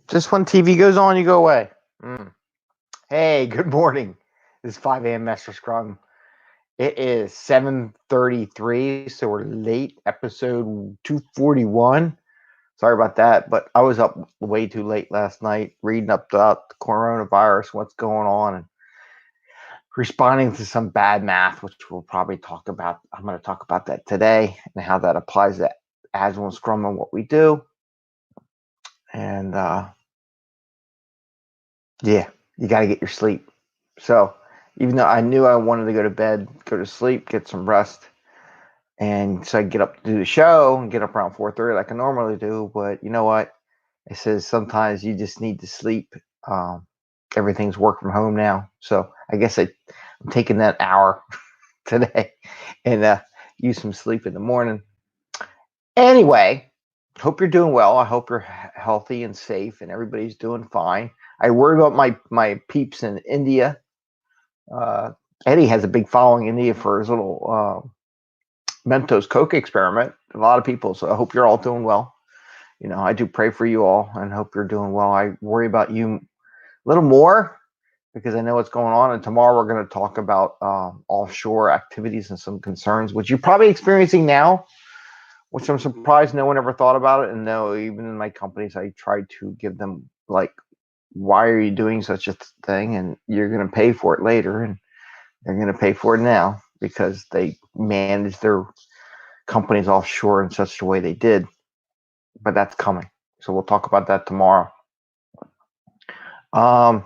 Just when TV goes on, you go away. Hey, good morning. This is 5 a.m. Mester Scrum. It is 7:33, so we're late, episode 241. Sorry about that, but I was up way too late last night reading up about the coronavirus, what's going on, and responding to some bad math, which we'll probably talk about. I'm going to talk about that today and how that applies to Agile and Scrum and what we do. And yeah, you got to get your sleep. So even though I knew I wanted to go to bed, go to sleep, get some rest, and so I get up to do the show and get up around 4:30 like I normally do. But you know what? It says sometimes you just need to sleep. Everything's work from home now, so I guess I'm taking that hour today and use some sleep in the morning. Anyway, hope you're doing well. I hope you're healthy and safe, and everybody's doing fine. I worry about my peeps in India. Eddie has a big following in India for his little Mentos Coke experiment. A lot of people, so I hope you're all doing well. You know, I do pray for you all and hope you're doing well. I worry about you a little more because I know what's going on. And tomorrow we're going to talk about offshore activities and some concerns, which you're probably experiencing now, which I'm surprised no one ever thought about it. And no, even in my companies, I tried to give them like, why are you doing such a thing? And you're going to pay for it later. And they're going to pay for it now because they manage their companies offshore in such a way they did. But that's coming. So we'll talk about that tomorrow. I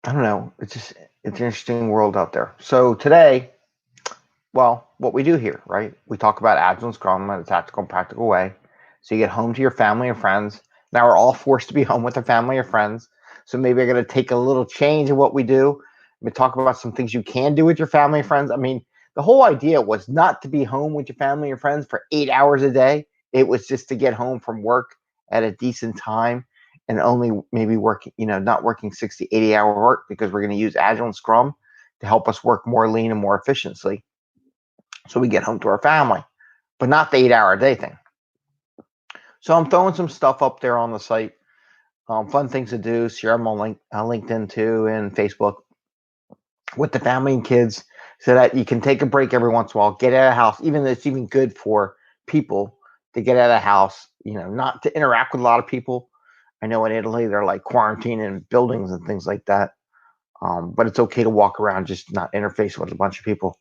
don't know. It's an interesting world out there. So today, well, what we do here, right? We talk about Agile and Scrum in a tactical and practical way. So you get home to your family and friends. Now we're all forced to be home with their family or friends. So maybe I'm going to take a little change in what we do. We talk about some things you can do with your family and friends. I mean, the whole idea was not to be home with your family and friends for 8 hours a day. It was just to get home from work at a decent time and only maybe working, not working 60, 80-hour work because we're going to use Agile and Scrum to help us work more lean and more efficiently. So we get home to our family, but not the 8-hour a day thing. So I'm throwing some stuff up there on the site. Fun things to do. Share them on LinkedIn too and Facebook with the family and kids so that you can take a break every once in a while, get out of the house, even though it's even good for people to get out of the house, not to interact with a lot of people. I know in Italy, they're like quarantining in buildings and things like that. But it's okay to walk around, just not interface with a bunch of people.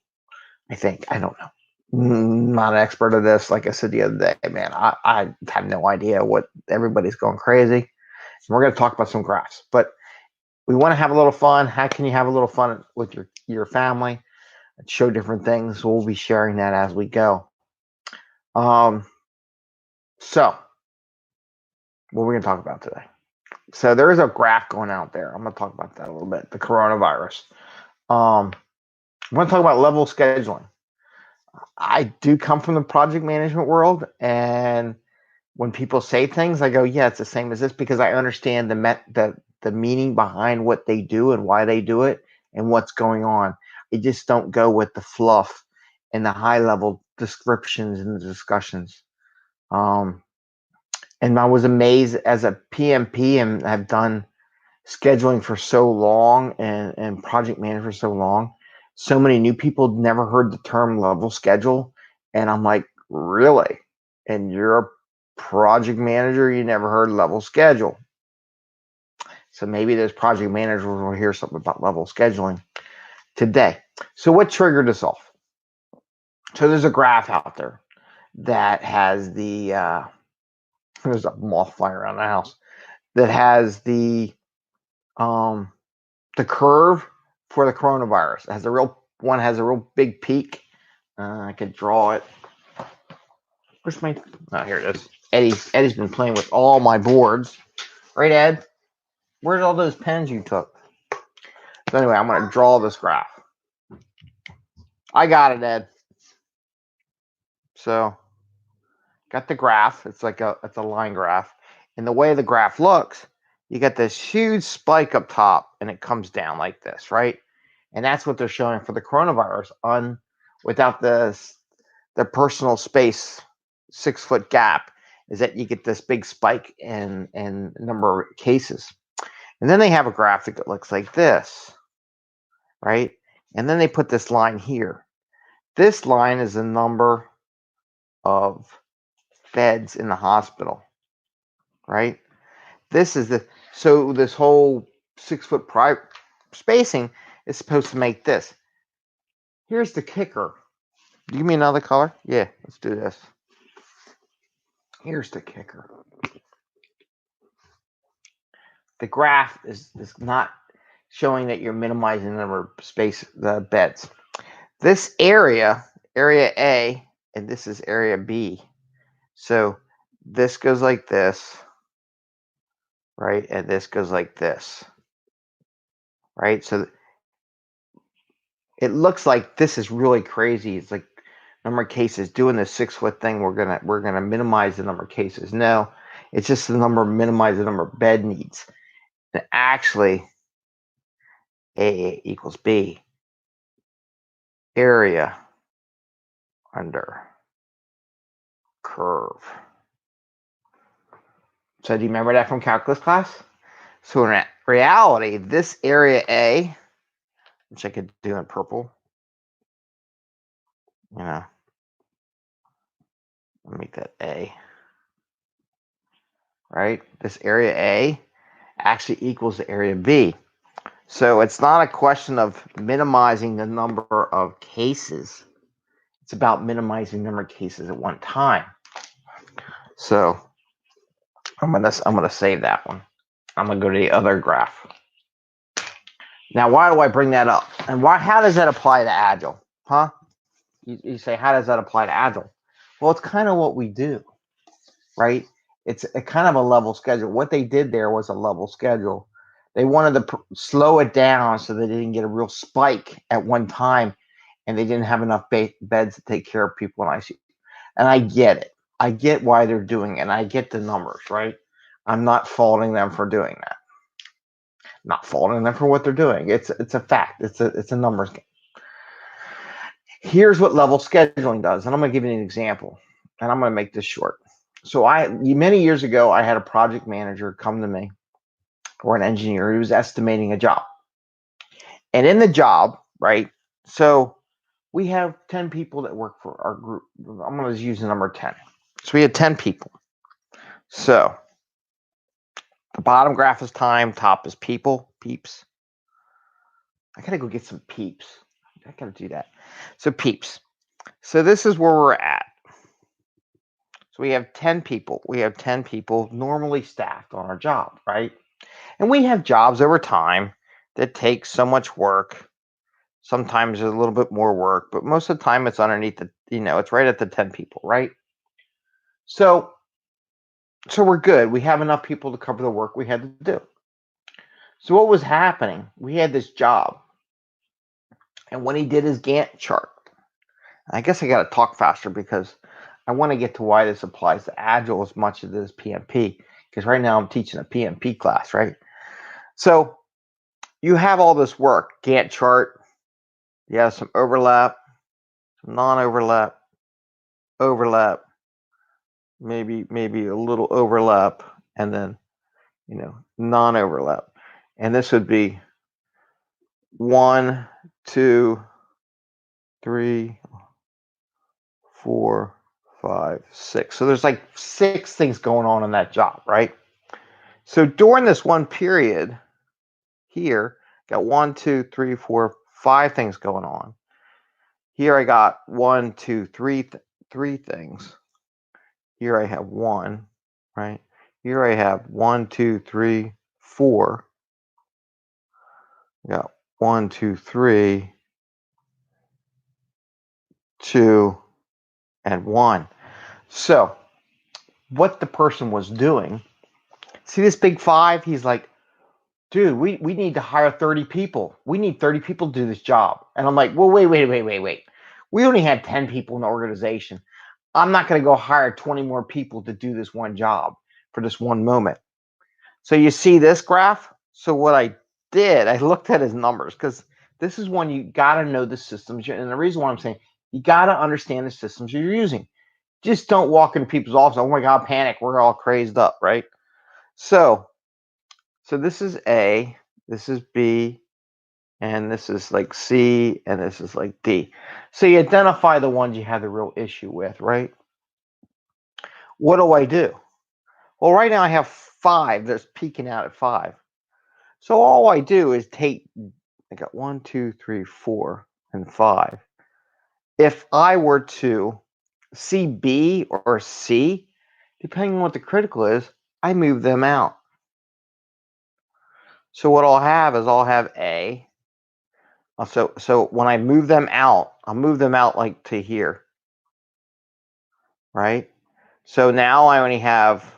I think. I don't know. Not an expert of this. Like I said the other day, man, I have no idea what everybody's going crazy. We're going to talk about some graphs, but we want to have a little fun. How can you have a little fun with your family and show different things? We'll be sharing that as we go. So what are we going to talk about today? So there is a graph going out there. I'm going to talk about that a little bit. The coronavirus. I'm going to talk about level scheduling. I do come from the project management world, and when people say things, I go, yeah, it's the same as this because I understand the meaning behind what they do and why they do it and what's going on. I just don't go with the fluff and the high level descriptions and the discussions. And I was amazed as a PMP and have done scheduling for so long and project manager for so long. So many new people never heard the term level schedule. And I'm like, really? And you're a project manager, you never heard level schedule. So maybe those project managers will hear something about level scheduling today. So what triggered us off? So there's a graph out there that has there's a moth flying around the house that has the curve for the coronavirus. It has has a real big peak. I could draw it. Where's my? Oh, here it is. Eddie's been playing with all my boards. Right, Ed? Where's all those pens you took? So anyway, I'm going to draw this graph. I got it, Ed. So, got the graph. It's a line graph. And the way the graph looks, you got this huge spike up top, and it comes down like this, right? And that's what they're showing for the coronavirus without the personal space 6-foot gap. is that you get this big spike in number of cases. And then they have a graphic that looks like this, right? And then they put this line here. This line is the number of beds in the hospital, right? This is so this whole 6 foot spacing is supposed to make this. Here's the kicker. Give me another color. Yeah, let's do this. Here's the kicker. The graph is not showing that you're minimizing the number of the beds. This area A, and this is area B. So this goes like this, right? And this goes like this, right? So it looks like this is really crazy. It's like number of cases doing this 6 foot thing. We're gonna minimize the number of cases. No, it's just the number, minimize the number of bed needs. And actually, A equals B. Area under curve. So do you remember that from calculus class? So in reality, this area A, which I could do in purple, I'll make that A, right? This area A actually equals the area B. So it's not a question of minimizing the number of cases. It's about minimizing the number of cases at one time. So I'm gonna save that one. I'm gonna go to the other graph. Now, why do I bring that up? And how does that apply to Agile? Huh? You say, how does that apply to Agile? Well, it's kind of what we do, right? It's a kind of a level schedule. What they did there was a level schedule. They wanted to slow it down so they didn't get a real spike at one time, and they didn't have enough beds to take care of people in ICU. And I get it. I get why they're doing it, and I get the numbers, right? I'm not faulting them for doing that. Not faulting them for what they're doing. It's a fact. It's a numbers game. Here's what level scheduling does, and I'm going to give you an example, and I'm going to make this short. So many years ago, I had a project manager come to me, or an engineer who was estimating a job. And in the job, right, so we have 10 people that work for our group. I'm going to use the number 10. So we had 10 people. So the bottom graph is time, top is peeps. I got to go get some peeps. I got to do that. So peeps. So this is where we're at. So we have 10 people. We have 10 people normally staffed on our job, right? And we have jobs over time that take so much work. Sometimes there's a little bit more work, but most of the time it's underneath it's right at the 10 people, right? So we're good. We have enough people to cover the work we had to do. So what was happening? We had this job. And when he did his Gantt chart, I guess I got to talk faster because I want to get to why this applies to Agile as much as it is PMP. Because right now I'm teaching a PMP class, right? So you have all this work, Gantt chart. You have some overlap, some non-overlap, overlap, maybe a little overlap, and then non-overlap. And this would be 1, 2, 3, 4, 5, 6. So there's like 6 things going on in that job, right? So during this one period here, got 1, 2, 3, 4, 5 things going on. Here I got 1, 2, 3 things. Here I have 1, right? Here I have 1, 2, 3, 4. Got 1, 2, 3, 2, and 1. So what the person was doing, see this big 5? He's like, dude, we need to hire 30 people. We need 30 people to do this job. And I'm like, well, wait. We only have 10 people in the organization. I'm not going to go hire 20 more people to do this one job for this one moment. So you see this graph? So what I did, I looked at his numbers because this is one you got to know the systems. And the reason why I'm saying you got to understand the systems you're using. just don't walk into people's office. Oh my God, panic. We're all crazed up, right? So this is A, this is B, and this is like C, and this is like D. So you identify the ones you have the real issue with, right? What do? Well, right now I have 5 that's peaking out at 5. So all I do is I got 1, 2, 3, 4, and 5. If I were to see B or C, depending on what the critical is, I move them out. So what I'll have is I'll have A. So when I move them out, I'll move them out like to here, right? So now I only have,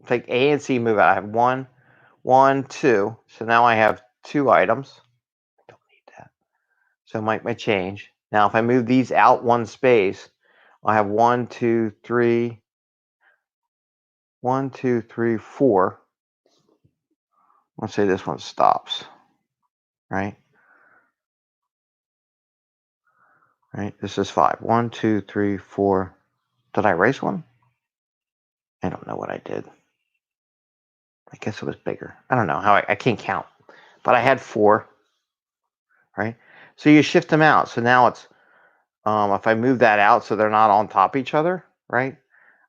take A and C, move out. I have 1, 1, 2. So now I have 2 items. I don't need that. So my change. Now if I move these out 1 space, I have 1, 2, 3, 1, 2, 3, 4. Let's say this one stops, right? Right. This is 5. 1, 2, 3, 4. Did I erase one? I don't know what I did. I guess it was bigger. I don't know how I can't count, but I had 4, right? So you shift them out. So now it's, if I move that out so they're not on top of each other, right?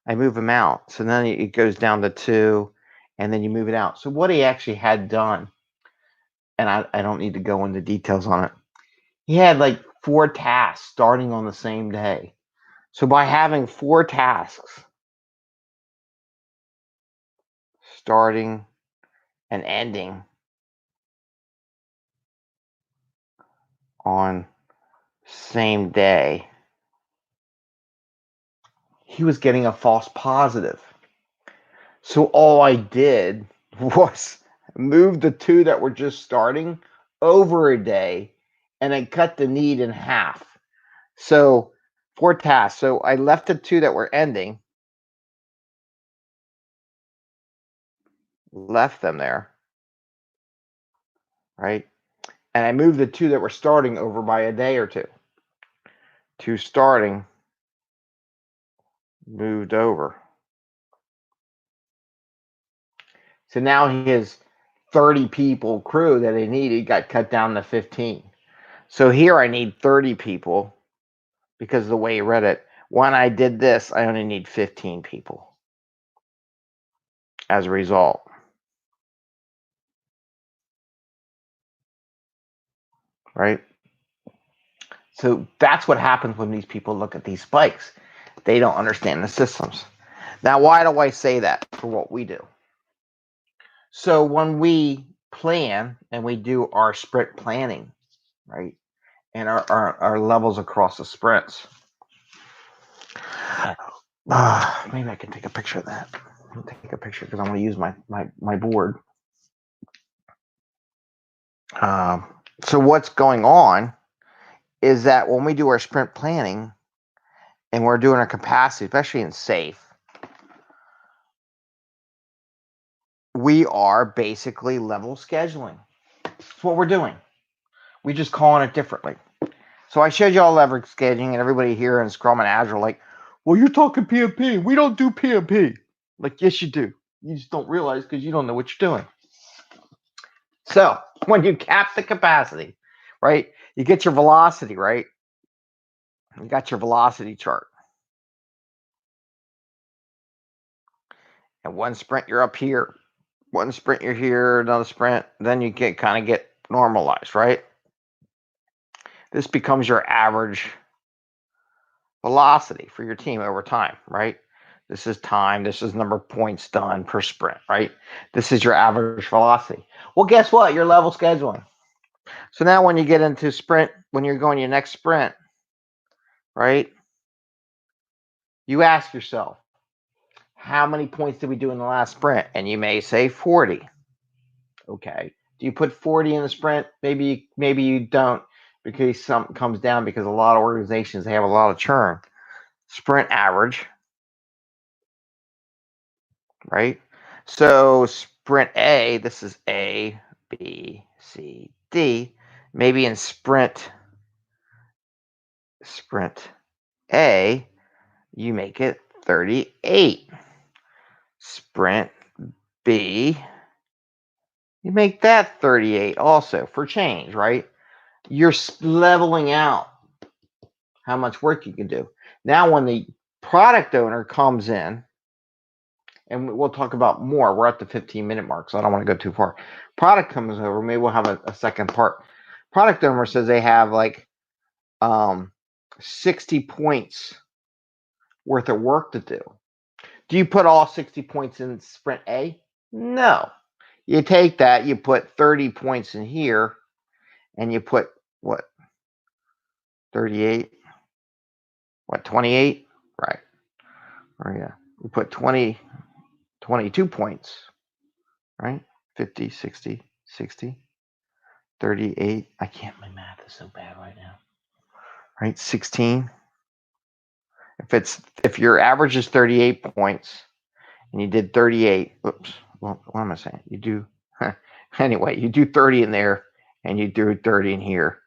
I move them out. So then it goes down to 2, and then you move it out. So what he actually had done, and I don't need to go into details on it, he had like 4 tasks starting on the same day. So by having 4 tasks starting and ending on same day, he was getting a false positive. So all I did was move the 2 that were just starting over a day, and I cut the need in half. So 4 tasks. So I left the 2 that were ending, left them there, right? And I moved the 2 that were starting over by a day or 2. 2 starting moved over. So now his 30 people crew that he needed got cut down to 15. So here I need 30 people because of the way he read it. When I did this, I only need 15 people as a result. Right? So that's what happens when these people look at these spikes. They don't understand the systems. Now, why do I say that for what we do? So when we plan and we do our sprint planning, right, and our levels across the sprints, maybe I can take a picture of that. I'll take a picture because I want to use my board. So what's going on is that when we do our sprint planning and we're doing our capacity, especially in SAFe, we are basically level scheduling. That's what we're doing. We just calling it differently. So I showed you all level scheduling, and everybody here in Scrum and Agile like, well, you're talking PMP. We don't do PMP. Like, yes, you do. You just don't realize because you don't know what you're doing. So when you cap the capacity, right, you get your velocity, right? You got your velocity chart. And one sprint, you're up here. One sprint, you're here. Another sprint, then you kind of get normalized, right? This becomes your average velocity for your team over time, right? This is time. This is number of points done per sprint, right? This is your average velocity. Well, guess what? You're level scheduling. So now when you get into sprint, when you're going your next sprint, right? You ask yourself, how many points did we do in the last sprint? And you may say 40. Okay. Do you put 40 in the sprint? Maybe you don't, because something comes down because a lot of organizations, they have a lot of churn. Sprint average, right? So sprint A, this is A, B, C, D. Maybe in sprint A, you make it 38. Sprint B, you make that 38 also for change, right? You're leveling out how much work you can do. Now, when the product owner comes in, and we'll talk about more, we're at the 15-minute mark, so I don't want to go too far. Product comes over, maybe we'll have a second part. Product owner says they have like 60 points worth of work to do. Do you put all 60 points in sprint A? No. You take that, you put 30 points in here, and you put what? 38? What, 28? Right. Or yeah. You put 22 points, right? 50, 60, 60, 38. I can't, my math is so bad right now. Right? 16. If your average is 38 points and you did 38, oops, well, what am I saying? You do anyway, you do 30 in there and you do 30 in here.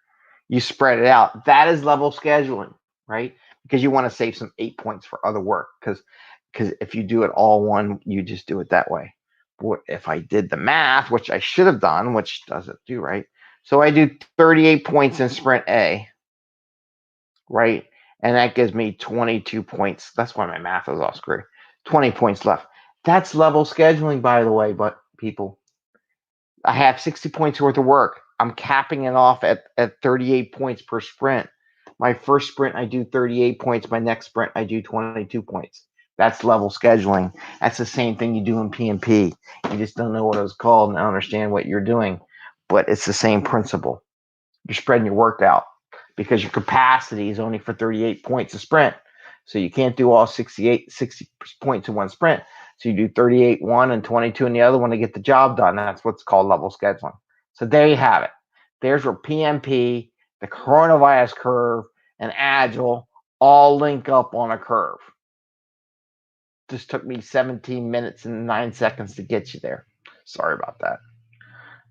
You spread it out. That is level scheduling, right? Because you want to save some 8 points for other work. Because if you do it all one, you just do it that way. But if I did the math, which I should have done, which doesn't do, right? So I do 38 points in sprint A, right? And that gives me 22 points. That's why my math is all screwed. 20 points left. That's level scheduling, by the way, but people, I have 60 points worth of work. I'm capping it off at 38 points per sprint. My first sprint, I do 38 points. My next sprint, I do 22 points. That's level scheduling. That's the same thing you do in PMP. You just don't know what it was called and understand what you're doing, but it's the same principle. You're spreading your work out because your capacity is only for 38 points a sprint. So you can't do all 60 points in one sprint. So you do 38 one and 22 in the other one to get the job done. That's what's called level scheduling. So there you have it. There's where PMP, the coronavirus curve, and Agile all link up on a curve. Just took me 17 minutes and 9 seconds to get you there. Sorry about that.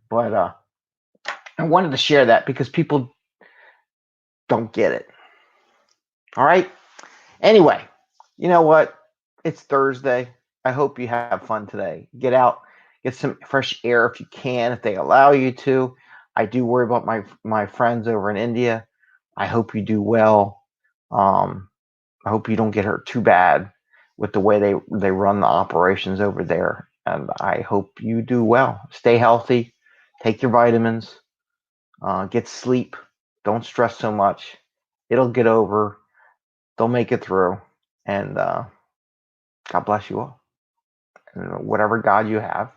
But I wanted to share that because people don't get it. All right. Anyway, you know what? It's Thursday. I hope you have fun today. Get out, get some fresh air if you can, if they allow you to. I do worry about my friends over in India. I hope you do well. I hope you don't get hurt too bad with the way they run the operations over there. And I hope you do well. Stay healthy. Take your vitamins. Get sleep. Don't stress so much. It'll get over. They'll make it through. And God bless you all. And whatever God you have,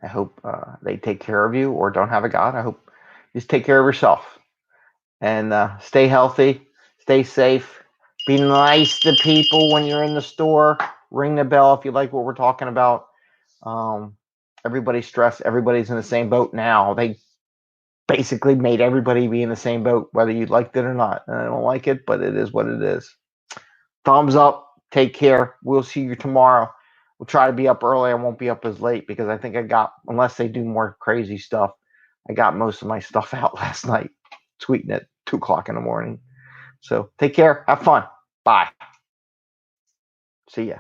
I hope they take care of you, or don't have a God. I hope you just take care of yourself. And stay healthy. Stay safe. Be nice to people when you're in the store. Ring the bell if you like what we're talking about. Everybody's stressed. Everybody's in the same boat now. They basically made everybody be in the same boat, whether you liked it or not. And I don't like it, but it is what it is. Thumbs up. Take care. We'll see you tomorrow. We'll try to be up early. I won't be up as late because I think unless they do more crazy stuff, I got most of my stuff out last night, tweeting at 2 o'clock in the morning. So take care. Have fun. Bye. See ya.